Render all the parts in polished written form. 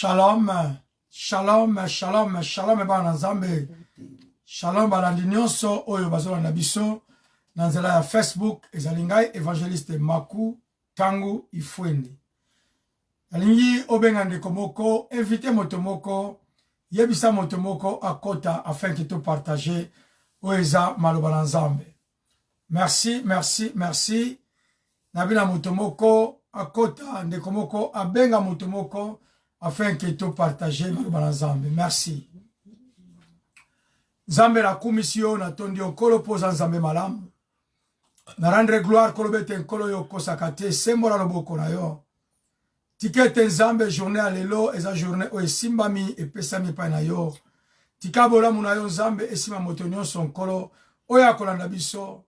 Shalom, shalom, shalom, shalom bana nzambe. Shalom balandi nyonso oyo bazolanda biso na nzela ya Facebook ezali ngai évangéliste Maku Tangu Ifweni. Alingi obenga ndeko moko, invité moto moko, yebisa moto moko akota afin que tu partager oeza maloba na nzambe. Merci, merci, merci. Nabina moto moko akota ndeko moko abenga moto moko afin que tu partager maloba na nzambe. Merci. Nzambe la komisio na tondi okolo poza nzambe malamu. Na rendre gloire kolobete nkolo yo kosakate sembola loboko na yo. Tikete nzambe journée alelo eza journée o esimbami epesami pa na yo. Tikabola muna yo nzambe esima moto nyonso nkolo oya kolanda biso.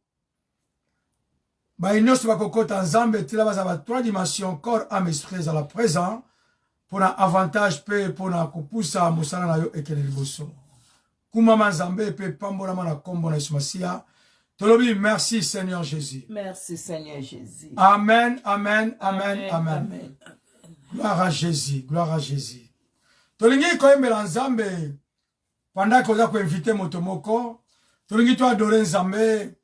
Ba nyonso bakokota nzambe tila baza ba 3 dimensions corps âme esprit à la présent pour un avantage pe pour na kupusa musala na yo ekele liboso. Kumama nzambe pe pambola mana kombo na Yesu Tolobi, merci Seigneur Jésus. Merci Seigneur Jésus. Amen, amen, amen, amen. Gloire à Jésus, gloire à Jésus. Tolingi koyembela nzambe pendant koza ko inviter moto moko. Tolingi to adorer nzambe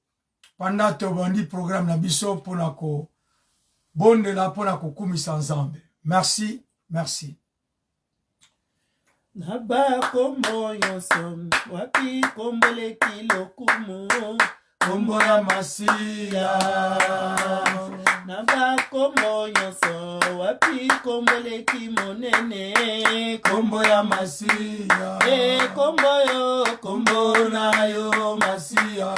pendant to bondi programme na biso pona ko bondela pona ko kumisa nzambe. Merci, merci. Naba kombo yonso wapi kombole kilokumu kombo ya Masia. Naba kombo yonso wapi kombole kimonene kombo ya Masia. Kombo na yo Masia.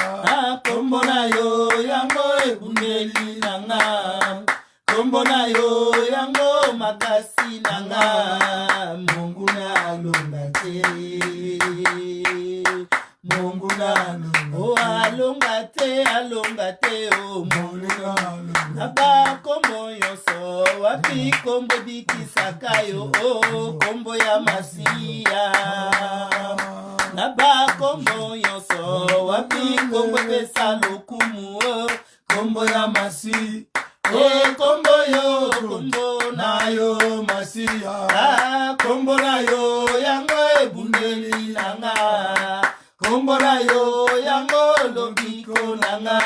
Kombo na yo yango ebundeli nanga. Kombo na yo yango makasi nanga. Mungu na alonga te. Mungu na alonga. Oh alonga te oh Mungu na alonga. Naba kombo yonso wapi kombo bikisaka yo oh kombo ya Masia. Naba kombo yonso wapi kombo pesa lokumu oh kombo ya Masia. Kombo yo, kombo na yo Masia. Kombo na yo, yango ebundeli nanga. Kombo na yo, yango lobiko nanga.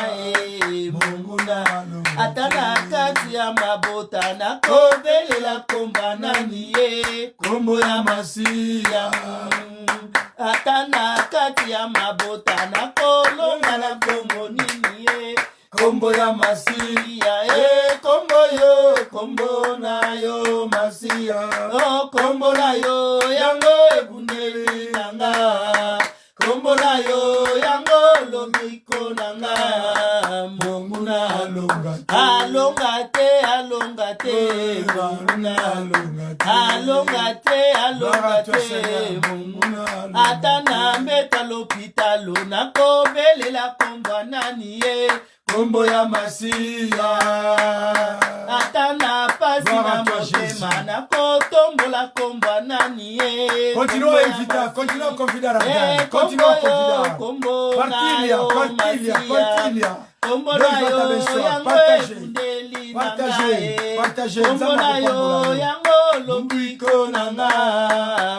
Mungu na lo. Atana kati ya mabota na kobelela komba nani kombo ya Masia. Atana kati ya mabota na kolonga na kombo nini kombo ya Masia. Kombo na yo Masia. Oh kombo na yo yango ebundeli nanga. Kombo na yo yango lobiko nanga. Mungu na alonga te. Alonga te. Mungu na alonga te. Alonga te. Mungu na alonga. Atana mbeta lopitalo na kobelela kombo nani kombo ya Masia. Atana pasi na motema na kotombola kombo nani Continue à inviter, continue à confider à la continue à confider. Partilia. Kombo na yo partagez. Kombo na yo yango lobiko nanga.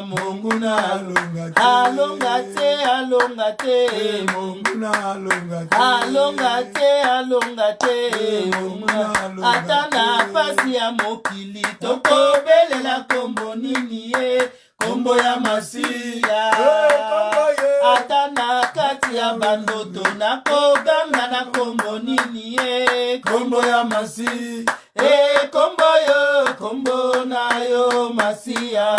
Mungu na alonga te. Mungu na alonga te. Mungu na atana pasi ya mokili tokobelela kombo nini kombo ya Masia. Atana kati ya bandoto na koganga na kombo nini kombo ya Masia. Kombo na yo Masia.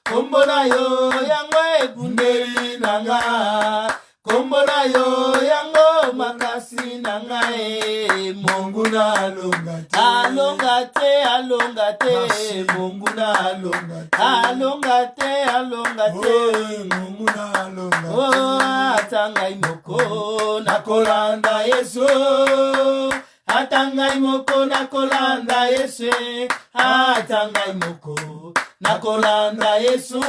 Kombo na yo yango ebundeli nanga. Kombo na yo yango makasi nanga Mungu na alonga te. Alonga te. Mungu na alonga te. Mungu na alonga. Oh atangai moko na kolanda Yesu. Atangai moko na kolanda Yesu. Atangai moko na kolanda Yesu.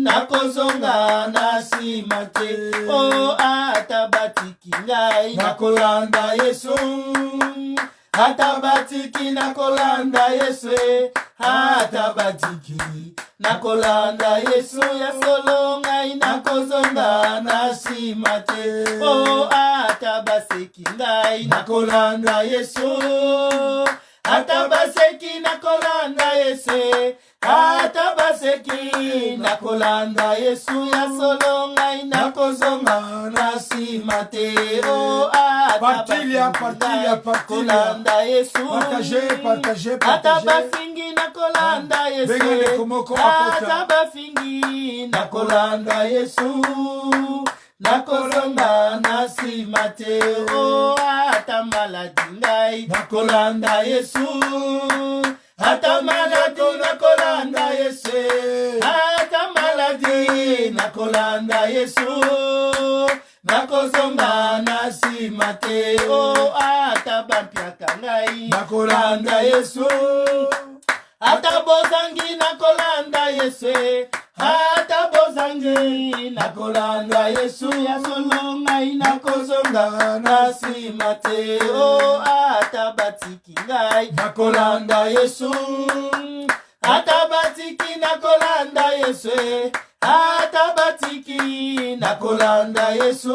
Nakozonga na simate. Oh atabatiki ngai na kolanda Yesu. Atabatiki na kolanda Yesu. ata batiki nakolanda Yesu ya solo ngai nakozonga na nsima te. Oh, ata baseki ngai nakolanda Yesu, ata baseki nakolanda Yesu, ata baseki nakolanda Yesu ya solo ngai nakozonga na nsima te. Oh, ata baseki nakolanda Yesu, ata bafingi nakolanda Yesu, ata bafingi nakolanda Yesu, nakozonga na nsima te. Oh, ata maladi ngai nakolanda Yesu, ata maladi nakolanda Yesu, ata maladi nakolanda Yesu, nakozonga na nsima te. Oh, ata bampiaka ngai nakolanda Yesu, ata bozangi nakolanda Yesu, ata bozangi nakolanda Yesu ya solo ngai nakozonga na nsima te. Oh, ata batiki ngai nakolanda Yesu, ata batiki nakolanda Yesu, ata batiki nakolanda Yesu,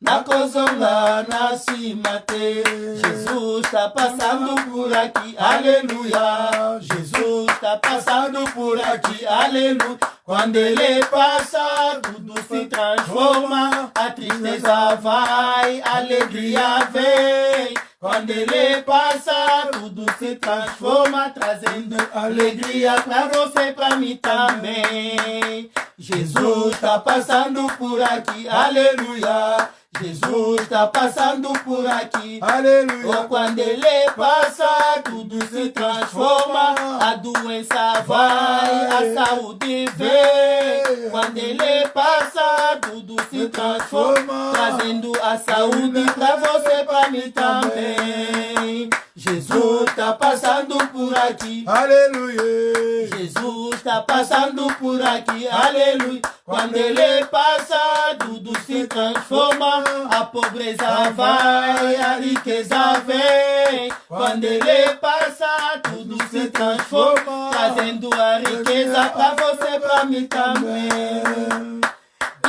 nakozonga na nsima te. Jésus t'a passando por aqui, aleluia. Jesus tá passando por aqui, aleluia. Quando ele passa, tudo se transforma, a tristeza vai, a alegria vem. Quando ele passa, tudo se transforma, trazendo alegria pra você, pra mim também. Jesus tá passando por aqui, aleluia. Jesus tá passando por aqui, aleluia. Oh, quando ele passa, tudo se transforma, a doença vai, a saúde vem. Quando ele passa, tudo se transforma, trazendo a saúde pra você, pra mim também. Jesus tá passando por aqui, aleluia. Jesus tá passando por aqui, aleluia. Quando ele passa, tudo se transforma, a pobreza vai, a riqueza vem. Quando ele passa, tudo se transforma, trazendo a riqueza pra você, pra mim também.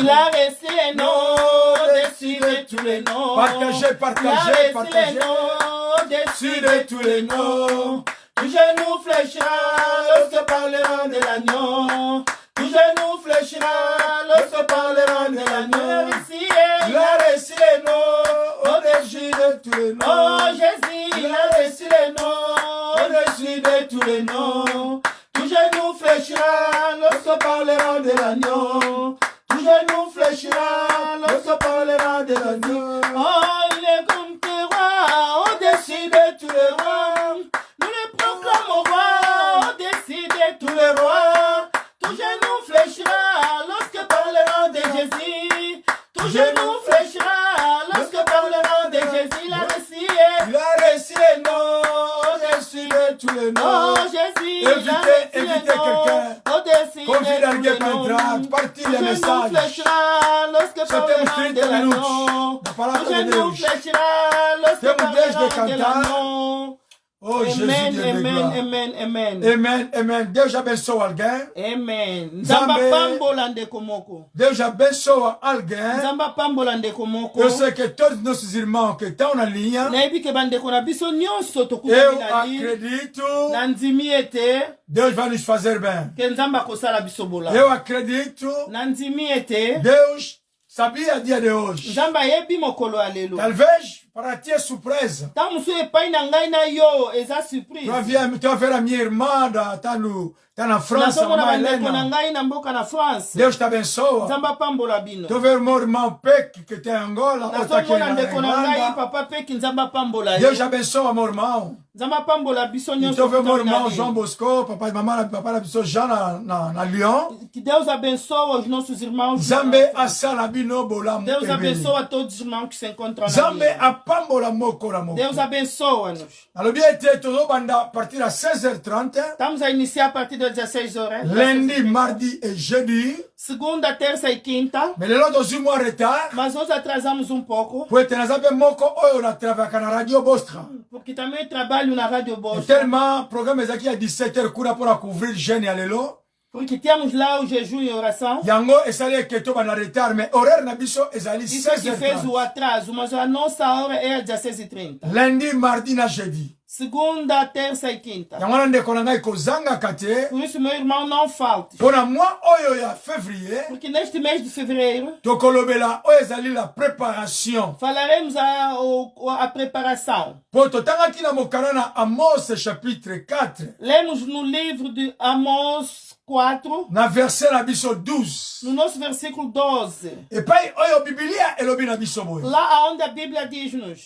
Il a resté les noms, dessus de tous les noms. Partagez, partagez, partagez. Les noms, dessus de tous les noms. Tout genou fléchira lorsque parlera de l'agneau. Tout genou fléchira lorsque parlera de l'agneau. Il a reçu les noms, au-dessus de tous les noms. Oh Jésus, il a reçu les noms, au-dessus de tous les noms. Tout genou fléchira lorsque parlera de l'agneau. Tout genou fléchira lorsque parlera de l'agneau. Oh, il est comme tes rois, au-dessus de tous les rois. Nous le proclamons roi, au-dessus de tous les rois. Tout genou fléchira lorsque parlera de Jésus. Tout genou fléchira lorsque parlera de Jésus. Il a reçu les noms, au-dessus de tous les noms. Oh, Jésus, Évitez quelqu'un. Confie dans le guet par partie les messages. C'était une de minutes. La parole de Deus. Temos de cantar. Oh, Amen, Jésus, amen, amen, amen. Amen, amen. Deus abençoe alguém. Amen. Nzamba pambola ndeko moko. Deus abençoe alguém. Nzamba pambola ndeko moko. Eu sei que todos nossos irmãos que estão na linha, Nayebi ke bandeko na biso nyonso eu tokutani na li. acredito, Na ndimi ete Deus vai nos fazer bem. ke Nzamba kosala biso bola. Eu acredito, Na ndimi ete Deus sabia dia de hoje. Nzamba yebi mokolo ya lelo. Talvez para ti é surpresa. Ta musu epai na ngai na yo eza surprise. Tu vas ver a minha irmã, tá na França, Nasomona mamãe bandeko na Helena. ngai na mboka na France. Deus te abençoa. Nzamba pambola bino. Tu vai ver meu irmão Peck, que tem em Angola, outro aqui Nasomona na ndeko na ngai Irlanda. papa peki Nzamba pambola ye. Deus abençoa meu irmão. Nzamba pambola biso nyonso. Tu vai ver meu kutani na irmão li. João Bosco, papai e mamãe, papai da pessoa já na Lyon. Que Deus abençoe os nossos irmãos. Zambe asala bino bolamu Deus ebele. abençoe a todos os irmãos que se encontram na Zambe linha. pambola moko na moko. Deus abençoa-nos. Nalobi ete tozobanda a partir à 16h30. Estamos a iniciar a partir das 16 horas. Lundi, mardi et jeudi. Segunda, terça e quinta. Mais lelo tozwi mwa retard. Mas nós atrasamos um pouco. Po ete naza mpe moko oyo natravaka na radio Bostra. Porque também trabalho na Rádio Et Bosch. tellement programme ezalaki ya 17h kuna mpona couvrir jeune ya lelo. Porque temos lá o jejum e oração. Yango esali eke tobanda retard, mais horaire na biso ezali Isso é que fez 16h30. o atraso, mas a nossa hora é às 16h30. Lundi, mardi na jeudi. Segunda, terça e quinta. Yango wana ndeko na ngai kozangaka te. Por isso, meu irmão, não falte. Mpona mwa oyo ya février, Porque neste mês de fevereiro, tokolobela oyo ezali la préparation. falaremos a preparação. Po totangaki na mokanda na Amos chapitre 4, Lemos no livro de Amós 4, na verset na biso 12. no nosso versículo 12. Epai oyo Biblia elobi na biso boye. Lá onde a Bíblia diz-nos: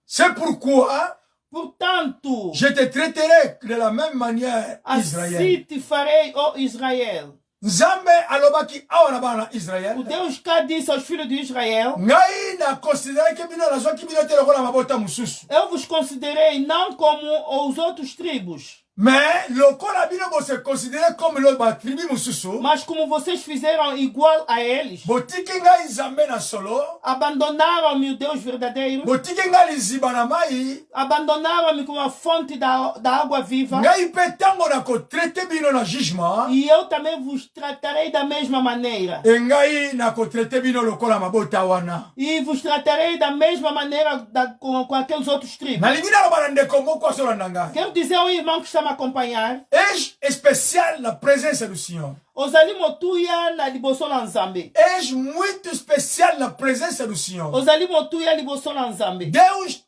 C'est pourquoi portanto, je te traiterai de la même manière, Israël. assim te farei, ó Israel. Nzambe alobaki awa na bana Israël. O Deus cá disse aos filhos de Israel: Ngai na considéré que bino nazwaki bino te lokola mabota mususu. eu vos considerei não como os outros tribos, Mais lokola bino bo se considéré comme le batribi mususu. mas como vocês fizeram igual a eles, Botiki ngai Nzambe na solo. abandonaram-me o Deus verdadeiro, Botiki ngai liziba na mai. abandonaram-me como a fonte da água viva, Ngai pe tango na ko traiter bino na jugement. e eu também vos tratarei da mesma maneira. E ngai na ko traiter bino lokola mabota wana. E vos tratarei da mesma maneira com aqueles outros tribos. Nalingi naloba na ndeko moko asolanda ngai. Quero dizer ao irmão que está me acompanhar, Ai spécial na presença do Senhor. ozali motuya na liboso na Nzambe. Ai muito especial na presença do Senhor. Ozali motuya liboso na Nzambe. Deus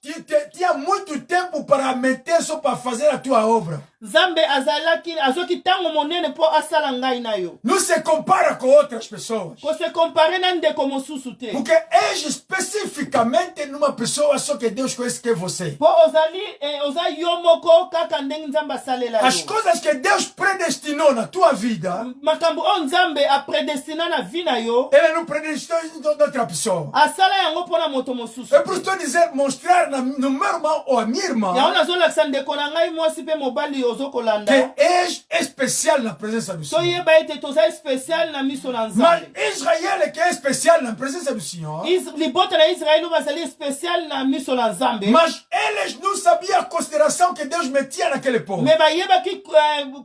tinha muito tempo para meter só para fazer a tua obra. Nzambe azoki tango monene po asala ngai na yo. Não se compara com outras pessoas. Ko se compare na ndeko mosusu te. Porque é especificamente numa pessoa só que Deus conhece que é você. Po ozali yo moko kaka ndenge Nzambe asalela As yo. coisas que Deus predestinou na tua vida, Makambo o Nzambe apredestina na vi na yo, Ele não predestinou em outra pessoa. asala yango po na moto mosusu. É por isso que estou dizendo, mostrar no meu irmão ou a minha irmã Yango nazolakisa ndeko na ngai mwasi pe mobali ozokolanda. que és especial na presença do Senhor. Toyeba ete toza especial na miso na Mas Nzambe. Israel que é especial na presença do Senhor, Libota na Israel bazali especial na miso na Nzambe. mas eles não sabiam a consideração que Deus metia naquele povo. Me bayebaki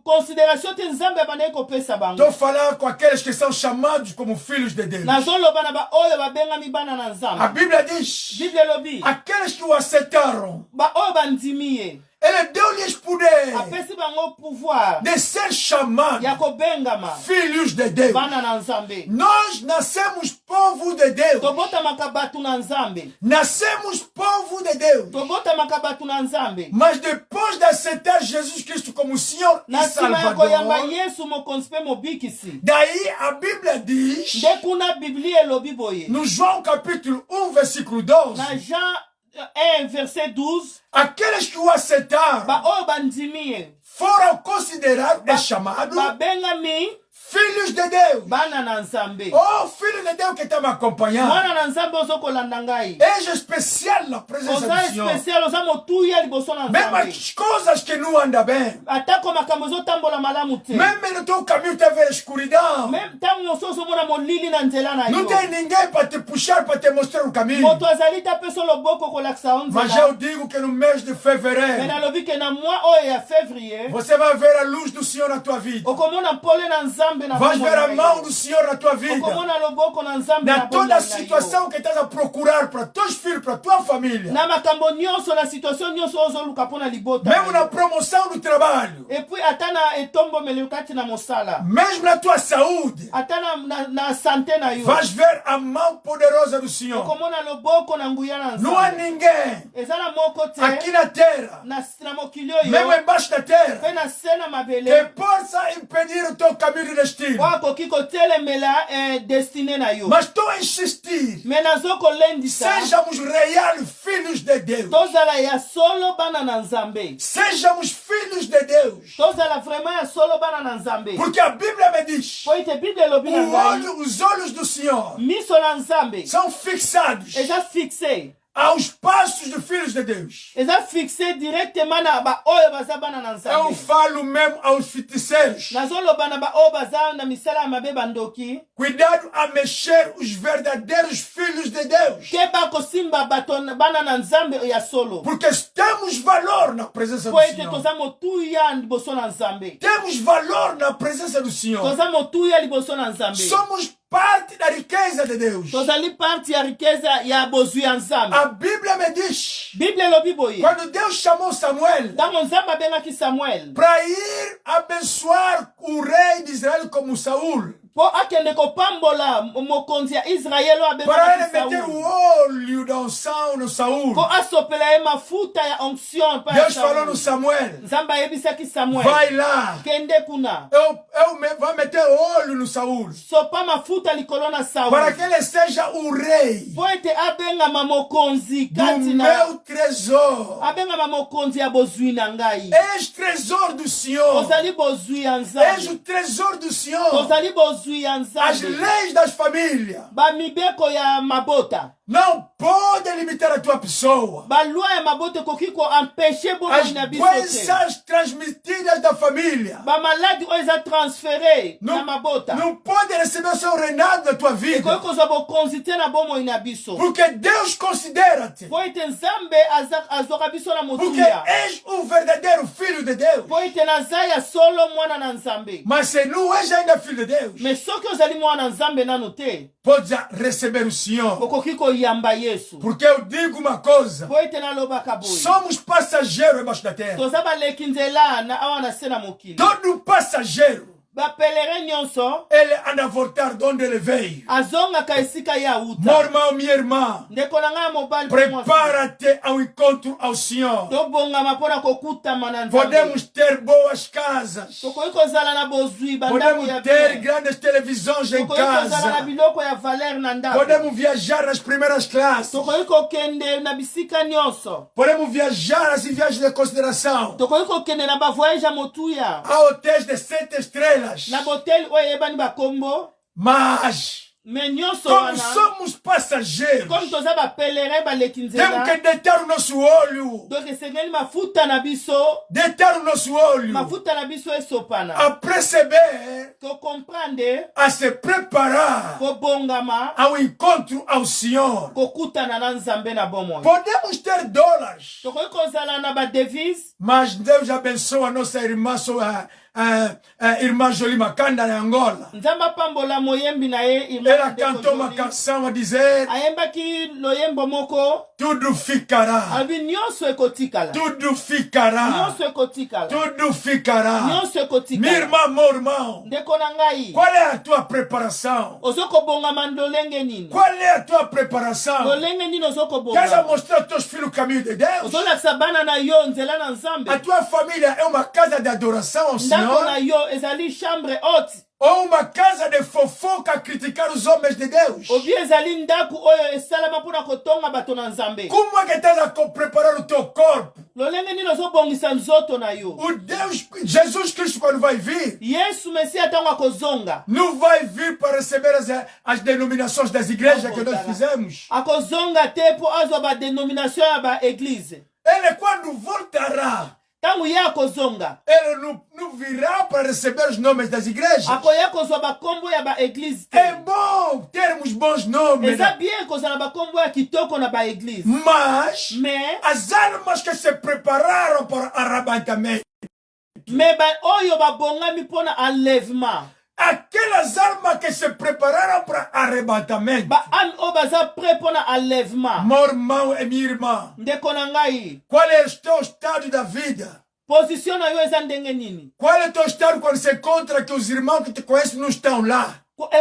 considération te Nzambe abandaki kopesa bango. Estou falando com aqueles que são chamados como filhos de Deus. Nazoloba na baoyo babengami bana na A Nzambe. Bíblia diz, Biblia elobi aqueles que o aceitaram, baoyo bandimi ye, Ele deu-lhes poder apesi bango pouvoir de ser chamados ya kobengama filhos de Deus. bana na Nzambe. Nós nascemos povo de Deus. Tobotamaka batu na Nzambe. Nascemos povo de Deus. Tobotamaka batu na Nzambe. Mas depois de aceitar Jesus Cristo como Senhor e Na nsima ya koyamba Salvador, Yesu mokonzi pe mobikisi. daí a Bíblia diz, Nde kuna Biblia elobi boye. no João capítulo 1, versículo 12, Na Jean 1, verset 12, aqueles que o aceitaram baoyo bandimi ye, foram considerados e chamados babengami filhos de Deus. bana na Nzambe. Oh, filho de Deus que está me acompanhando. Mwana na Nzambe ozokolanda ngai. És especial na presença Oza do Senhor. especial, oza motuya liboso na Mesmo Nzambe. as coisas que não andam bem. Atako makambo ezotambola malamu te. Mesmo no teu caminho teve escuridão. Meme ntango nyonso ozomona molili na nzela na Não yo. tem ninguém para te puxar, para te mostrar o caminho. Moto azali te apesa loboko kolakisa yo Mas eu nzela. digo que no mês de Me fevereiro, nalobi ke na mwa oyo ya février, você vai ver a luz do Senhor na tua vida. okomona pole na Nzambe na Vais bomoi ver a na mão yo. do Senhor na tua vida. Okomona loboko na Nzambe Na na toda bomoi a na yo. situação que estás a procurar para teus filhos, para tua família. Na makambo nyonso na situation nyonso ozoluka mpona libota. Mesmo na promoção do trabalho. Et puis ata na etombomeli kati na mosala. Mesmo na tua saúde. Ata na santé na yo. Vais ver a mão poderosa do Senhor. Okomona loboko na nguya na Não há Nzambe. ninguém Eza na moko te. aqui na terra, Na mokili mesmo oyo. embaixo da Pe terra, na se na que mabele. possa impedir o teu caminho de destino. Wakoki kotelemela destiné na yo. Mas estou a insistir. Me nazokolendisa. Sejamos real filhos de Deus. Tozala ya solo bana na Nzambe. Sejamos filhos de Deus. Tozala vraiment ya solo bana na Nzambe. Porque a Bíblia me diz, Po ite Biblia elobi na ngai. os olhos do Senhor Miso na Nzambe. são fixados Eza fixe. aos passos dos filhos de Deus. eza fixé directement na ba oyo baza bana na Eu Nzambe. falo mesmo aos feiticeiros. Nazoloba na ba oyo baza na misala ya mabe bandoki. Cuidado a mexer os verdadeiros filhos de Deus. Keba kosimba bato bana na Nzambe ya solo. Porque temos valor na presença do Po ete Senhor. toza motuya liboso na Nzambe. Temos valor na presença do Senhor. Toza motuya liboso na Nzambe. Somos parte da riqueza de Deus. Tozali parti ya riqueza ya bozwi ya Nzambe. A Bíblia me diz, Bible elobi boye. quando Deus chamou Samuel Ntango Nzambe abengaki Samuel para ir abençoar o rei de Israel como Saul, po akende kopambola mokonzi ya Israel oyo para ele abengaki meter Saul. o óleo da unção no Saul, Po asopela ye mafuta ya onction pa ya Deus falou no Saul. Samuel, Nzambe ayebisaki Samuel. vai lá, Kende kuna. vai meter óleo no Saul, Sopa mafuta likolo na Saul. para que ele seja o rei Po ete abengama mokonzi do kati na. meu tresor. Abengama mokonzi ya bozwi na ngai. És tresor do Senhor. Ozali bozwi ya És Nzambe. o tresor do Senhor. Ozali bozwi ya As Nzambe. leis das famílias Bamibeko ya mabota. não podem limitar a tua pessoa. Balwa ya mabota ekoki koempêche As bomoi na biso te. doenças transmitidas da família Bamaladi oyo eza transféré na não, mabota. não podem receber o seu reinado na tua vida. Ekoki kozwa bokonzi te na bomoi na biso. Porque Deus considera-te. Po ete Nzambe azwaka biso na Porque motuya. és o verdadeiro filho de Deus. Po ete naza ya solo mwana na Nzambe. Mas se não és ainda filho de Deus, Me soki ozali mwana na Nzambe nano te, podes receber o Senhor. okoki koyamba Yesu. Porque eu digo uma coisa: Po ete nalobaka boye. somos passageiros embaixo da terra. Toza baleki nzela na awa na se na mokili. Todo passageiro, Bapelere nyonso ele anda a voltar de onde ele veio. azongaka esika ye awuta. Meu irmão, minha irmã, Ndeko na ngai ya mobali mpe mwasi. prepara-te ao encontro ao Senhor. Tobongama mpo na kokutama na Nzambe. Podemos ter boas casas. Tokoki kozala na bozwi bandako ya Podemos ter bien. grandes televisões em Tokoki kozala na casa. biloko ya valeur na ndako. Podemos viajar nas primeiras classes. Tokoki kokende na bisika nyonso. Podemos viajar assim, viagens de consideração. Tokoki kokende na bavoyage ya motuya. A hotéis de 7 estrelas. Na boteli oyo eyebani bakombo. Mas, Me nyonso como wana. somos passageiros, Comme toza bapelere baleki temos nzela. que deitar o nosso olho. Donc esengeli mafuta na biso. Deitar o nosso olho. Mafuta na biso esopana. A perceber, Kokomprendre. a se preparar Kobongama. ao encontro ao Senhor. Kokutana na Nzambe na bomoi. Podemos ter dólares, Tokoki kozala na badevise. mas Deus abençoa a nossa irmã, irmã Jolie Makanda, em Angola. Nzambe apambola moyembi na ye irmã Ela Ndeko cantou uma Jolie. canção a dizer: Ayembaki loyembo moko. tudo ficará, Abi nyonso ekotikala. tudo ficará, Nyonso ekotikala. tudo ficará. Nyonso ekotikala. Minha irmã, meu irmão, Ndeko na ngai. qual é a tua preparação? Ozokobongama ndolenge nini? Qual é a tua preparação? Lolenge nini Queres ozokobongama? mostrar aos teus filhos o caminho de Deus? Ozolakisa bana na yo nzela na Nzambe. A tua família é uma casa de adoração ao Ndako na Senhor? yo ezali chambre haute. Ou uma casa de fofoca a criticar os homens de Deus? Obi ezali ndaku oyo esalama mpona kotonga bato na Nzambe. Como é que estás a preparar o teu corpo? Lolenge nini ozobongisa nzoto na yo? O Deus, Jesus Cristo, quando vai vir, Yesu Mesia ntango akozonga. não vai vir para receber as denominações das igrejas que nós fizemos. Akozonga te po azwa badenomination ya baeglize. Ele, quando voltará, Ntango ye akozonga. ele não virá para receber os nomes das igrejas. Akoya kozwa bakombo ya baeglize te. É bom termos bons nomes, Eza bien kozala bakombo ya kitoko na baeglize. mas Mais as almas que se prepararam para arrebatamento, oyo babongami mpona enlèvement. aquelas almas que se prepararam para arrebatamento, Baami oyo baza prêt mpona enlèvement. meu irmão e minha irmã, Ndeko na ngai. qual é o teu estado da vida? Position na yo eza ndenge nini? Qual é o teu estado quando se encontra que os irmãos que te conhecem não estão lá?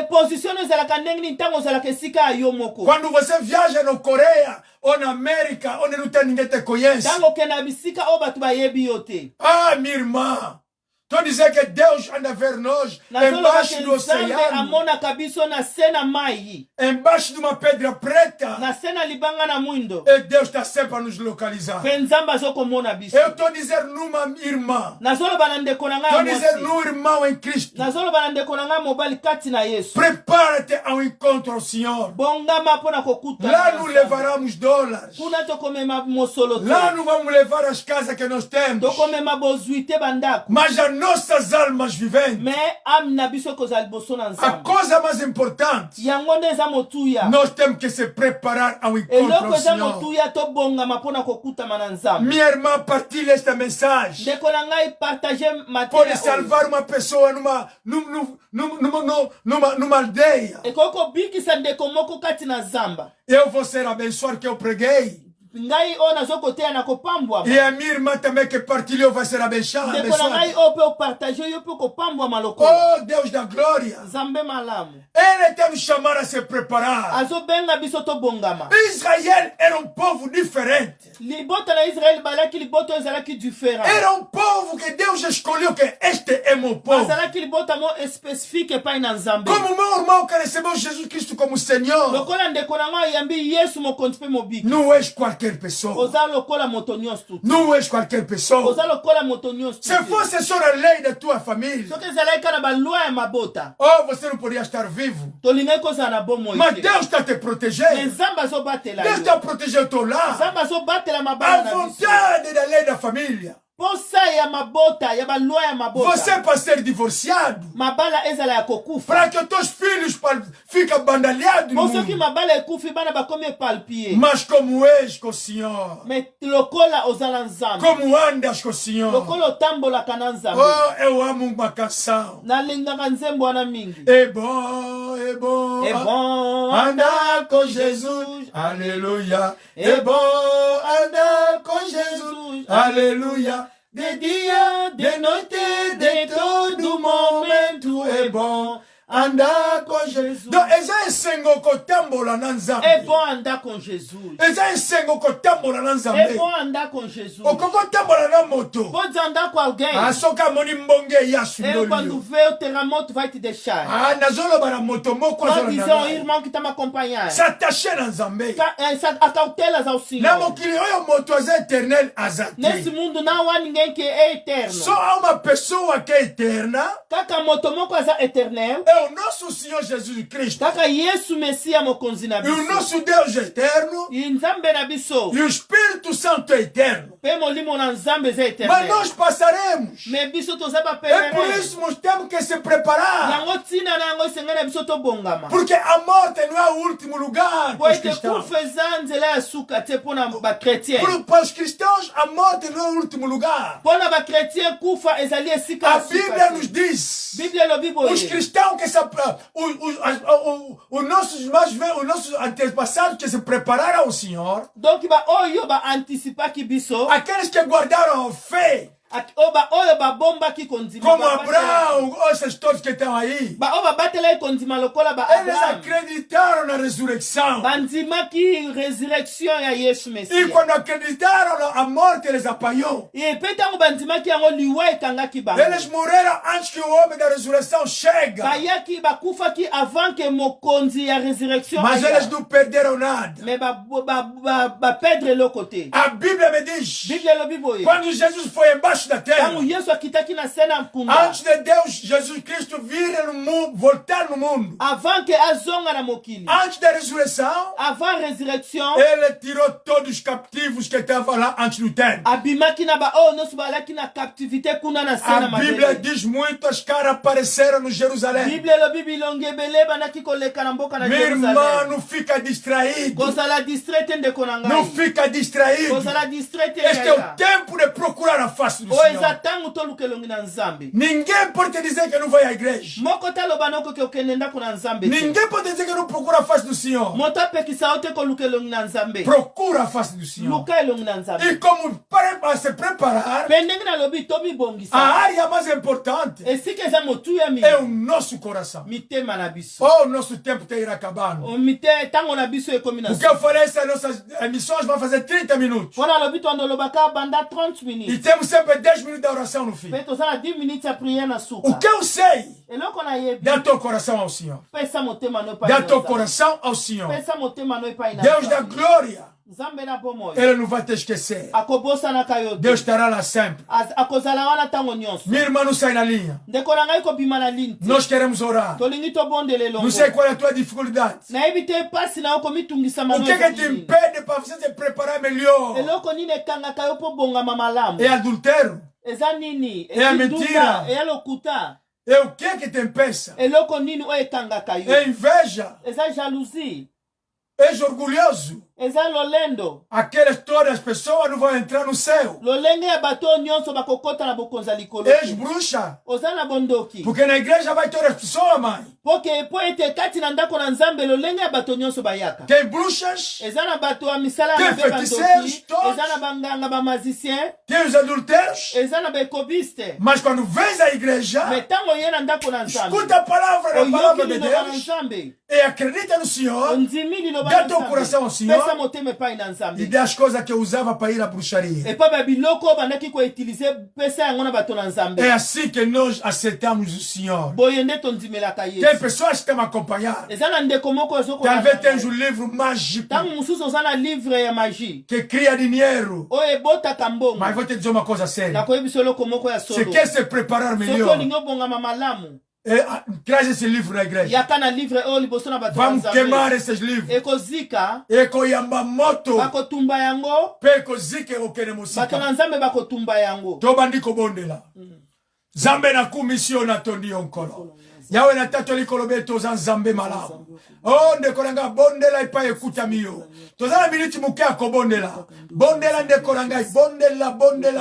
Position ezalaka ndenge nini ntango ozalaka esika ya yo moko? Quando você viaja na Coreia ou na América, onde não tem ninguém que te conhece. Ntango okende na bisika oyo bato bayebi yo te. Ah, minha irmã, Tu disais que Deus anda ver nós embaixo do oceano, embaixo de uma pedra preta, e Deus está sempre a nos localizar. Eu estou a dizer numa irmã, estou a dizer num irmão em Cristo, prepara-te ao encontro ao Senhor. Lá nos levaremos dólares, lá não vamos levar as casas que nós temos, mas as nossas almas viventes. A coisa mais importante, nós temos que se preparar ao encontro ao Senhor. Minha irmã, partilha esta mensagem. Pode salvar uma pessoa numa aldeia. Eu vou ser abençoado que eu preguei. E a minha irmã também que partilhou vai ser abençoada. Oh Deus da glória, Ele tem nos chamado a se preparar. Israel era um povo diferente. Era um povo que Deus escolheu, que este é meu povo. Como meu irmão que recebeu Jesus Cristo como Senhor, não és qualquer pessoa. Não és qualquer pessoa. Se fosse só a lei da tua família, oh, você não podia estar vivo. Mas Deus está te protegendo. Deus está protegendo o teu lar. A vontade da lei da família. Você para ser divorciado, para que os teus filhos fiquem bandalhados no mundo. Mas como és com o Senhor, como andas com o Senhor, oh, eu amo uma canção. É bom, é bom, é bom andar com Jesus, aleluia. É bom andar com Jesus, aleluia. De dia, de noite, de todo momento é bom andar com Jesus. Donc, é bom andar com Jesus. É bom andar com Jesus. Pode andar com alguém. E quando vê o terremoto vai te deixar. Pode dizer ao irmão que está me acompanhando. Acautelas ao Senhor. Nesse mundo não há ninguém que é eterno. Só há uma pessoa que é eterna. É o nosso Senhor Jesus Cristo. E o nosso Deus é eterno. E o Espírito Santo é eterno. Mas nós passaremos. É por isso nós temos que se preparar. Porque a morte não é o último lugar para os cristãos. Para os cristãos, a morte não é o último lugar. A Bíblia nos diz, os cristãos que os nossos antepassados que se prepararam ao Senhor, aqueles que guardaram a fé, como Abraão, esses todos que estão aí, eles acreditaram na ressurreição. E quando acreditaram na morte, eles apanhou. Eles morreram antes que o homem da ressurreição chegue. Mas eles não perderam nada. A Bíblia me diz, quando Jesus foi embaixo da terra, antes de Deus, Jesus Cristo vir no mundo, voltar no mundo, antes da ressurreição, ele tirou todos os cativos que estavam lá antes do tempo. A Bíblia diz muitas caras apareceram no Jerusalém. Minha irmã, não fica distraído. Não fica distraído. Este é o tempo de procurar a face do Senhor. Ninguém pode te dizer que não vai à igreja. Ninguém pode dizer que não procura a face do Senhor. Procura a face do Senhor. E como para se preparar, a área mais importante é o nosso coração. Oh, o nosso tempo está ir acabando. Porque eu falei, essas nossas emissões vão fazer 30 minutos. E temos sempre 10 minutes d'oration nous fait. Pe tozala 10 minutes ya prière na suka. Ou que vous savez, Eloko na yebi. dans ton coração ao Senhor. Pesa motema no pa. Dans ton coração ao Senhor. Pesa motema no pa ina. Deus da glória. Nzambe na pomoyo. Ele não vai te esquecer. Akobosa na kayo. Deus estará lá sempre. Akozala wana tango nyonso. Minha irmã não sai na linha. Ndeko na ngai ko bima na linti. Nós queremos orar. Tolingi to bondele longo. Não sei qual é a tua dificuldade. Na ebite pasi na oko mitungisa mano. O que te impede para você se preparar melhor? Eloko nine kanga kayo po bonga mamalamu. É adultério? Eza nini? É a mentira? É lokuta? É o que te impeça? Eloko nini o ekanga kayo? É inveja? Eza jalousie? És orgulhoso? Eza lolendo? Aquelas todas as pessoas não vão entrar no céu. Lolenge ya bato nyonso bakokota na bokonza likolo. És bruxa? Oza na bondoki? Porque na igreja vai todas as pessoas, mãe. Poke po ete kati na ndako na Nzambe lolenge ya bato nyonso bayaka. Tem bruxas? Eza na bato ya misala Tem na be feiticeiros, bandoki. Eza na banganga ba magicien. Tem os adultérios? Eza na bekobiste. Mas quando vens à igreja, Metango ye na ndako na Nzambe. escuta a palavra de Oyoki Deus Nzambe. e acredita no Senhor, Onzimili no dá teu coração ao Senhor pesa motema pa ina e Nzambe. dê as coisas que eu usava para ir à bruxaria. E pa ba biloko bandaki ko utiliser pesa yango na bato na Nzambe. É assim que nós aceitamos o Senhor. Boyende tonzimelaka Tem Yesu. pessoas que estão me acompanhando. Eza na ndeko moko ezoko. Talvez tenha um livro mágico Tango mususu oza na livre ya magie. que cria dinheiro. Oyo ebotaka mbongo. Mas vou te dizer uma coisa séria. Nakoyebisa eloko moko ya Se solo. quer se preparar Soki melhor, olingi obongama malamu. traz esse livro na igreja. Yaka na livre oyo liboso na bato na Vamos Nzambe. queimar esses livros. Ekozika. Ekoyamba moto. Bakotumba yango. Pe ekozike okene Bato mosika. na Nzambe bakotumba yango. Tobandi kobondela. Nzambe na kumisio na tondi yonkolo. Yawe na tato likolo beto za Nzambe malamu. Oh ndeko nanga bondela ipa ekuta miyo. Tozala miniti muke akobondela. Bondela ndeko nanga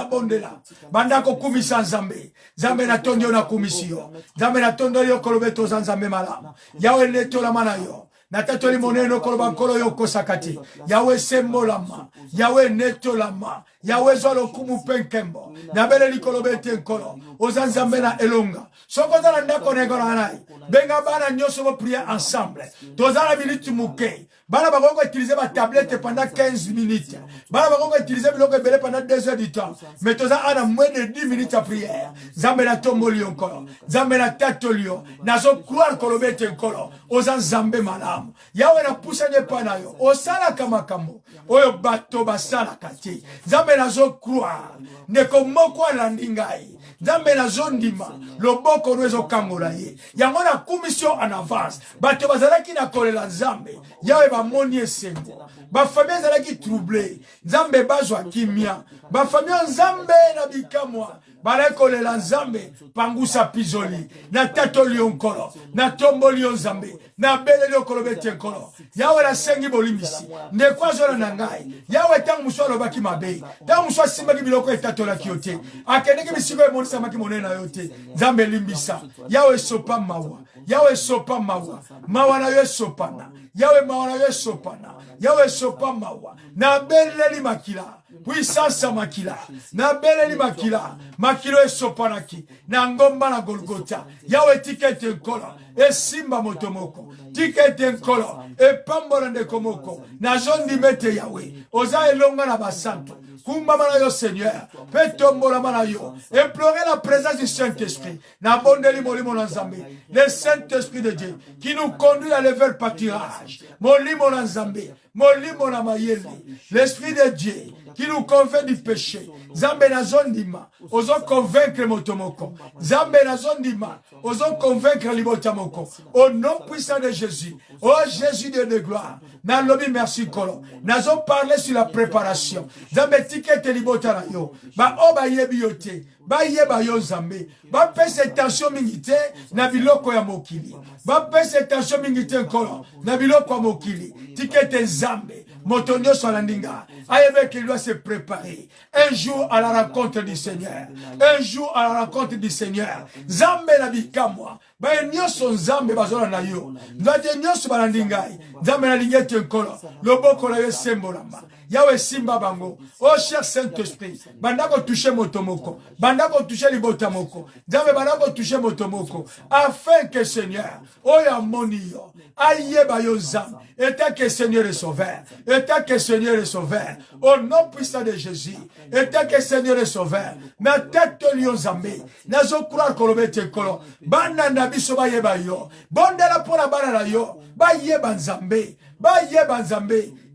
bondela. Bandako kumisa Nzambe. Nzambe na tondi yo na kumisio. Nzambe na tondo yokolo beto za Nzambe malamu. Yawe neto la mana yo. Na tato li moneno koloba nkolo yoko sakati. Yawe sembolama. Yawe neto lama. Yawe zolo kumu penkembo. Na bele likolo bete nkolo. Oza Nzambe na elonga. Soko zala ndako negona nai. Benga bana nyoso mo prier ensemble. Tozala minute muke. Bana bagongo utiliser ba tablette pendant 15 minutes. Bana bagongo utiliser biloko ebele pendant 2 heures du temps. Mais toza ana moins de 10 minutes à prière. Nzambe na tomboli nkolo. Nzambe na tatolio. Nazo croire kolobete nkolo. Oza Nzambe malamu. Yawe na pusa nye pana yo. Osala kama kamo. Oyo bato basala kati. Nzambe nazo croire. Ndeko moko alandingai. Nzambe nazo ndima. Loboko nwezo kangola ye. Yango na commission en avance. Bato bazalaki na kolela Nzambe. Yawe bamoni esengo. Bafamia zalaki troublé. Nzambe bazwa kimia. Bafamia Nzambe na bikamwa. Balakolela Nzambe pangusa pizoli. Na tatoli onkolo. Na tomboli Nzambe. Na beleli okolo bete nkolo. Yawe la sengi bolimbisi. Ndekwa zola nangai. Yawe tangu muswa lobaki mabe. Tangu muswa simbaki biloko etatola kiyote. Akeneke bisiko emonisa maki monena yote. Nzambe limbisa. Yawe sopa mawa. Yawe sopa mawa. Mawa na yo sopana. Yawe mawa na yo sopana. Yawe sopa mawa. Na beleli makila. Puissance makila. Na beleli makila. Makilo esopanaki. Na ngomba na Golgota. Yawe tikete nkolo. Esimba motomoko. Tikete nkolo. Epambola ndekomoko. Na jondi mete Yawe. Oza elonga na basanto. Kumba mana yo Seigneur. Petombola mana yo. Implorer la présence du Saint-Esprit. Na bondeli molimo na Nzambe. Le Saint-Esprit de Dieu. Qui nous conduit à lever le pâturage. Molimo na Nzambe. Molimo na mayele. L'Esprit de Dieu. Qui nous convainc du péché. Nzambe na zondima. Ozo convaincre motomoko. Nzambe na zondima. Ozo convaincre libotamoko. Au nom puissant de Jésus. Oh Jésus de gloire. Na lobi merci kolo. Nazo parler sur la préparation. Nzambe tikete libota na yo. Ba oba yebi yote. Ba yeba yo Nzambe. Ba pese tension mingite na biloko ya mokili. Ba pese tension mingite nkolo na biloko ya mokili. Tikete Nzambe. Motonio Salandinga. Ayebe qu'il doit se préparer. Un jour à la rencontre du Seigneur. Un jour à la rencontre du Seigneur. Zambe na bikamwa. baye nyonso nzambe bazola na yo nzate nyonso balandi ngai nzambe nalingi ete nkolo loboko na yo esembolama yawe simba bango oh cher Saint-Esprit banda kotouche moto moko banda kotouche libota moko nzambe banda kotouche moto moko afin que Seigneur oyo amoni yo ayeba yo nzambe et que Seigneur est sauveur et que Seigneur est sauveur au nom puissant de Jésus et que Seigneur est sauveur na tête lion nzambe nazo croire kolobete nkolo bana na biso bayeba yo bondela pona bana na yo bayeba nzambe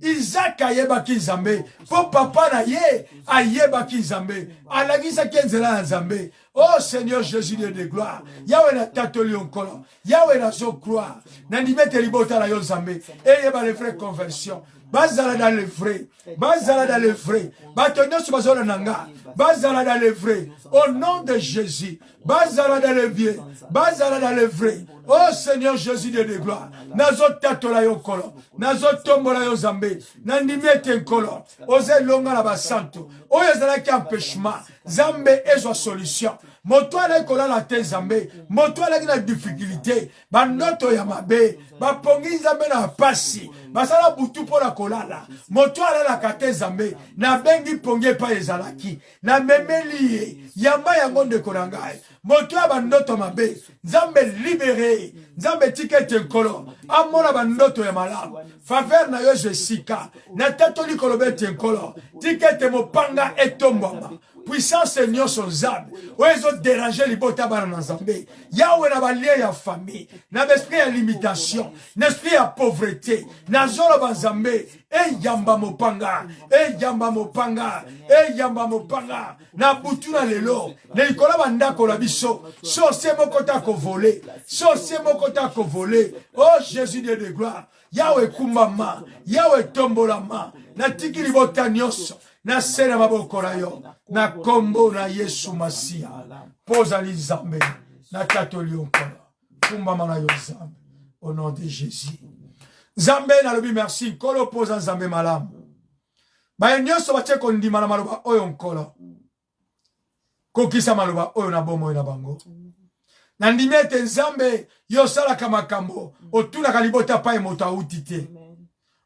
Isaac ayebaki nzambe po papa na ye ayebaki nzambe alakisaki nzela ya nzambe oh Seigneur Jésus de gloire yawe na tatoli onkolo yawe nazo croire na ndimete libota na yo nzambe eyeba les vraies conversions bazala dans le vrai bato nyonso bazola nanga bazala dans le vrai au nom de Jésus bazala dans le bien bazala dans le vrai oh Seigneur Jésus de gloire nazo tatola yo nkolo nazo tombola yo nzambe na ndimete nkolo oze longa na basantu oyo ezalaki empêchement nzambe ezwa solution moto alaki kolala te nzambe moto alaki na difficulté bandoto ya mabe bapongi nzambe na pasi basala butu mpona kolala moto alalaka te nzambe nabengi pongi epai ezalaki namemeli ye yamba yango ndeko na ngai moto ya bandoto mabe nzambe libere nzambe tika ete nkolo amona bandoto ya malamu faveur na yo ezwa esika na tatoli koloba ete nkolo tika ete mopanga etombwama puissance nyonso nzambe oyo ezodérange libota bana na nzambe yawe na balie ya famille na baesprit ya limitation na esprit ya pauvreté nazoloba nzambe eyamba mopanga na butu na lelo na likolo bandako na biso sorcier moko ta kovole oh Jésus de gloire yawe kumbama yawe tombolama na tiki libota nyonso na sena maboko na yo na kombo na Yesu Masia poza li nzambe na tatoli onkolo kumbama na yo nzambe au nom de Jésus nzambe nalobi merci nkolo poza nzambe malamu baye nyonso batie kondima na maloba oyo nkolo kokisa maloba oyo na bomoi na bango na ndimi ete nzambe yo osalaka makambo otunaka libota pa moto auti te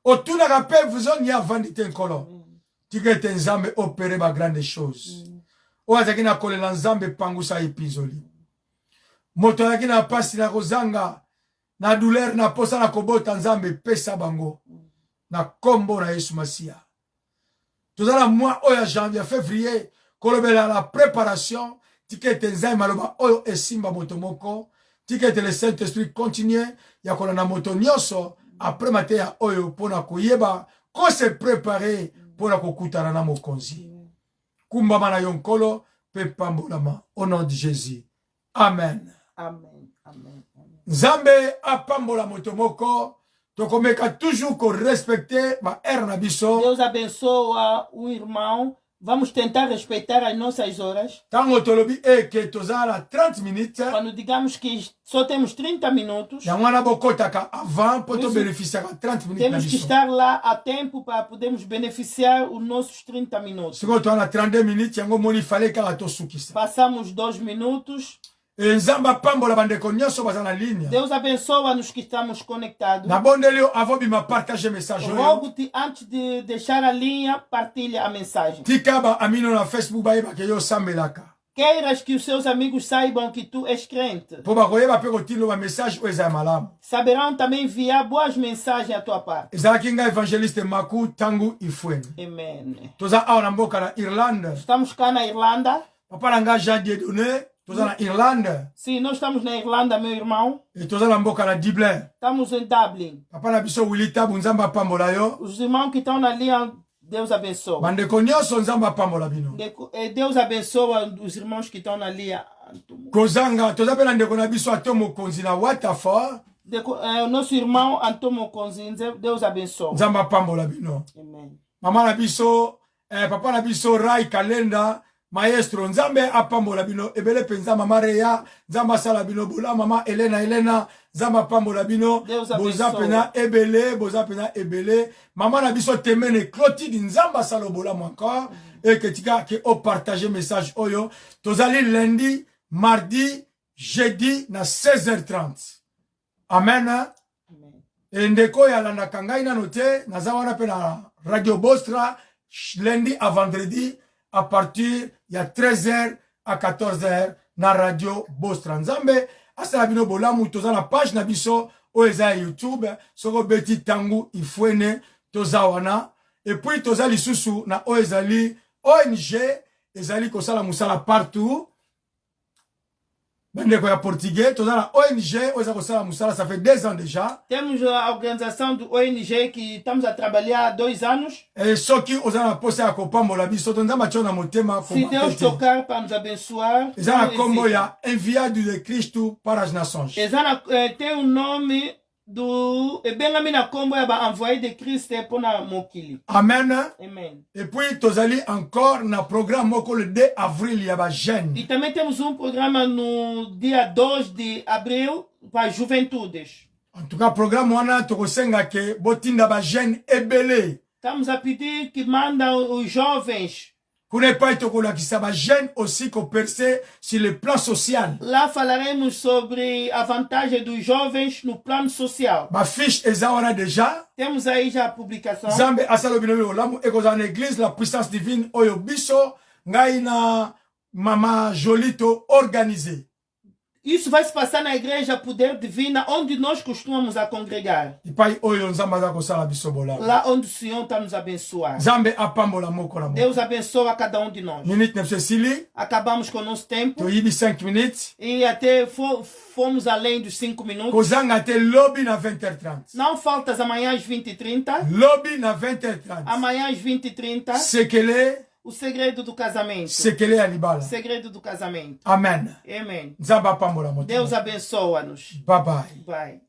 otunaka mpe vuzoni avandi te nkolo tika ete nzambe opere ba grande chose oyo azalaki na kolela nzambe pangusa epinzoli moto azalaki na pasi na kozanga na douleur na posa na kobota nzambe pesa bango na kombo na Yesu Masia tozala mois oyo ya janvier février kolobela la préparation tika ete nzambe maloba oyo esimba moto moko tika ete le Saint-Esprit continue ya kolanda moto nyonso après mateya oyo pona koyeba ko se préparer pona kokutana na mokonzi kumbama na yo nkolo pe pambolama au nom de Jésus amen nzambe apambola moto moko tokomeka toujours ko respecter ba ère na biso. Deus abençoa o irmão. Vamos tentar respeitar as nossas horas. Tango tolobi que tozala 30 minutes. Quando digamos que só temos 30 minutos. Yangwana bokotaka avant poto beneficiar 30 minutes. Temos que estar lá a tempo para podermos beneficiar os nossos 30 minutos. Se tu as 32 minutes, yango moni fallait que to sukisa. Passamos 2 minutos. Nzamba pambola bandeko nyonso baza na ligne. Deus abençoa-nos que estamos conectados. Na bondelio avobima partager message. Rogo-te antes de deixar a linha, partilha a mensagem. Tikaba amino na Facebook baeba que yo sambelaka. Queiras que os seus amigos saibam que tu és crente. Po bakoyeba pe kotilo ba message o eza malamu. Saberão também enviar boas mensagens à tua parte. Ezalaki nga evangeliste Maku Tangu Ifweni. Amen. Toza awa na mboka na Irlande. Estamos cá na Irlanda. Papa nanga Jean Dieudonné. Toza na Irlande. Sim, nós estamos na Irlanda, meu irmão. E toza na mboka na Dublin. Estamos em Dublin. Papa na biso Wilita Nzamba pambola yo. Os irmãos que estão na linha, Deus abençoa. Bandeko nyonso Nzamba pambola bino. Deus abençoa os irmãos que estão na linha. Kozanga toza pe na ndeko na biso atomo konzi na Waterford. O nosso irmão Antomo Konzinze, Deus abençoa. Nzamba pambola bino. Amen. Mama na biso papa na biso Rai Kalenda. Maestro Nzambe apambola bino ebele penza mama Reya Nzamba sala bino bola mama Elena Nzamba pambola bino boza pena ebele mama na biso temene Clotilde Nzamba sala bola encore et que tika que o partager message oyo tozali lundi mardi jeudi na 16h30. Amen. Amen. Et ndeko ya landa kangai na note naza wana pe na Radio Bostra lundi à vendredi à partir ya 13h à 14h na Radio Bostra. Nzambe asala bino bolamu toza na page na biso oeza YouTube soko beti tangu ifwene toza wana et puis toza lisusu na oezali ONG ezali kosala musala partout. Bendeko ya portugais toza na ONG oeza kosala musala, ça fait 2 ans déjà. Temos a organização do ONG que estamos a trabalhar há 2 anos. Et soki oza na posa ya kopambola biso tonza macho na motema Se Deus tocar para nos abençoar. eza na kombo ya enviado de Cristo para as nações. Tem nome do ebengami na kombo ya ba envoyé de Christ pona mokili. Amen. Amen. Et puis tozali encore na programme moko le 2 avril ya ba jeune. E também temos programa no dia 2 de abril para juventudes. En tout cas programme wana tokosenga ke botinda ba jeune ebele. Estamos a pedir que manda os jovens. Kuna pas tokolakisa ba jeune aussi ko percer sur le plan social. Lá falaremos sobre a vantagem dos jovens no plano social. Ba fiche eza wana déjà. Temos aí já a publicação. Zambe asalo bino olamu ekoza na église la puissance divine oyo biso ngai na mama Jolito organisé. Isso vai se passar na igreja Poder Divina, onde nós costumamos a congregar. Lá onde o Senhor está nos abençoar. Deus abençoa cada um de nós. Acabamos com o nosso tempo. 5 minutes. E até fomos além dos 5 minutos. Não faltas amanhã às 20h30. Amanhã às 20h30. O segredo do casamento. Segredo do casamento. Amen. Amen. Deus abençoa-nos. Bye bye. Bye.